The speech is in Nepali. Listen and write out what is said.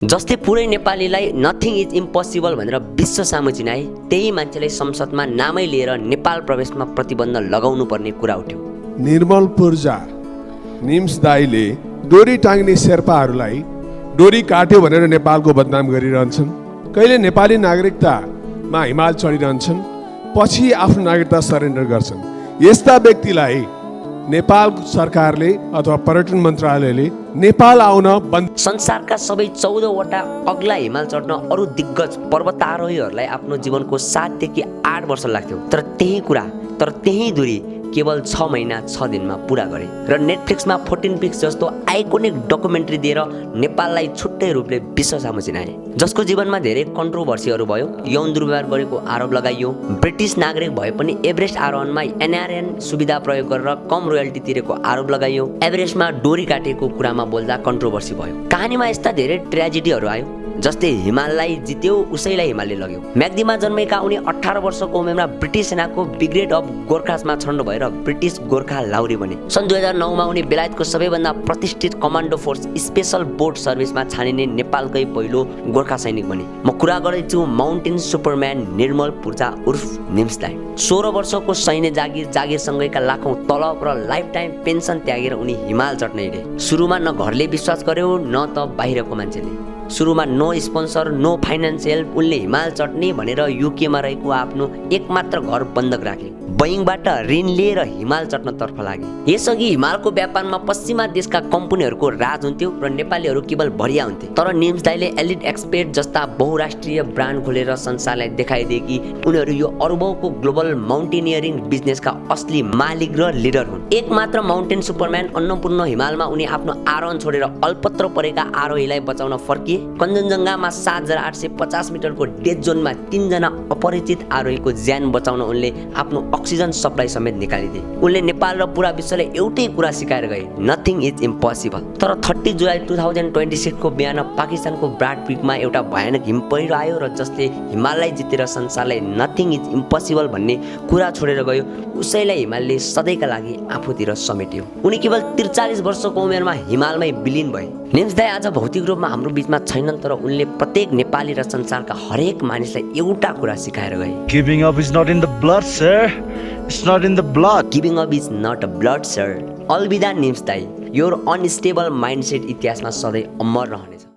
जसले पुरै नेपालीलाई नथिङ इज इम्पोसिबल भनेर विश्व सामु चिनाए, त्यही मान्छेले संसदमा नामै लिएर नेपाल प्रवेशमा प्रतिबन्ध लगाउनु पर्ने कुरा उठ्यो। निर्मल पूर्जा निम्स दाईले डोरी टाङ्ने शेर्पाहरूलाई डोरी काट्यो भनेर नेपालको बदनाम गरिरहन्छन्। कहिले नेपाली नागरिकतामा हिमाल चढिरहन्छन्, पछि आफ्नो नागरिकता सरेन्डर गर्छन्। यस्ता व्यक्तिलाई नेपाल सरकारले अथवा पर्यटन मन्त्रालयले नेपाल आउन बन्द। संसारका सबै 14 वटा अग्ला हिमाल चढ्न अरू दिग्गज पर्वतारोहीहरूलाई आफ्नो जीवनको 7 देखि 8 वर्ष लाग्थ्यो, तर त्यही दूरी केवल 6 महिना 6 दिनमा पुरा गरे र नेटफ्लिक्समा 14 पिक्स जस्तो आइकोनिक डकुमेन्ट्री दिएर नेपाललाई छुट्टै रूपले विश्व सामु चिनाए। जसको जीवनमा धेरै कन्ट्रोभर्सीहरू भयो, यौन दुर्व्यवहार गरेको आरोप लगाइयो, ब्रिटिस नागरिक भए पनि एभरेस्ट आरोहणमा NRN सुविधा प्रयोग गरेर कम रोयल्टी तिरेको आरोप लगाइयो, एभरेस्टमा डोरी काटेको कुरामा बोल्दा कन्ट्रोभर्सी भयो। कहानीमा यस्ता धेरै ट्रेजेडीहरू आयो। जसले हिमाललाई जित्यो उसैलाई हिमालले लग्यो। म्याग्दीमा जन्मेका उनी 18 वर्षको उमेरमा ब्रिटिस सेनाको ब्रिगेड अफ गोर्खासमा छनौट भएर ब्रिटिस गोर्खा लाहुरी बने। सन् 2009 मा उनी बेलायतको सबैभन्दा प्रतिष्ठित कमान्डो फोर्स स्पेशल बोट सर्भिसमा छानिने नेपालकै पहिलो गोर्खा सैनिक बने। म कुरा गर्दैछु माउन्टेन सुपरम्यान निर्मल पूर्जा उर्फ निम्सलाई। 16 वर्षको सैन्य जागिरसँगैका लाखौं तलब र लाइफ टाइम पेन्सन त्यागेर उनी हिमाल चढ्न हिँडे। सुरुमा न घरले विश्वास गर्यो न त बाहिरको मान्छेले। सुरुमा नो स्पोन्सर, नो फाइनान्सियल, उनले हिमाल चढ्ने भनेर युकेमा रहेको आफ्नो एकमात्र घर बन्धक राखे। बोइङबाट ऋण लिएर हिमाल चढ्नतर्फ लागे। यसअघि हिमालको व्यापारमा पश्चिमा देशका कम्पनीहरूको राज हुन्थ्यो र नेपालीहरू केवल भरिया हुन्थे। तर निम्स दाइले एलिट एक्सपेट जस्ता बहुराष्ट्रिय ब्रान्ड खोलेर संसारलाई देखाइदिए कि उनीहरू यो अरबौंको ग्लोबल माउन्टेनियरिङ बिजनेसका असली मालिक र लिडर हुन्। एकमात्र माउन्टेन सुपरम्यान अन्नपूर्ण हिमालमा उनी आफ्नो आरोहण छोडेर अल्पत्र परेका आरोहीलाई बचाउन फर्किए। कञ्चनजङ्घामा 7850 मिटरको डेथ जोनमा 3 जना अपरिचित आरोहीको ज्यान बचाउन उनले आफ्नो अक्सिजन सप्लाई समेत निकालिदिए। उनले नेपाल र पुरा विश्वले एउटै कुरा सिकाएर गए, नथिङ इज इम्पोसिबल। तर 30 जुलाई 2026 को बिहान पाकिस्तानको ब्राड पीकमा एउटा भयानक हिम पहिरो आयो र जसले हिमाललाई जितेर संसारलाई नथिङ इज इम्पोसिबल भन्ने कुरा छोडेर गयो, उसैलाई हिमालले सधैँका लागि आफूतिर समेट्यो। उनी केवल 43 वर्षको उमेरमा हिमालमै विलिन भए। निम्स दाइ आज भौतिक रूपमा हाम्रो बीचमा छैनन्, तर उनले प्रत्येक नेपाली र संसारका हरेक मानिसलाई एउटा कुरा सिकाएर गए। Giving up is not in the blood, sir. It's not in the blood. Giving up is not a blood, sir. अलविदा निम्स दाइ। योर अनस्टेबल माइन्डसेट इतिहासमा सधैँ अमर रहनेछ।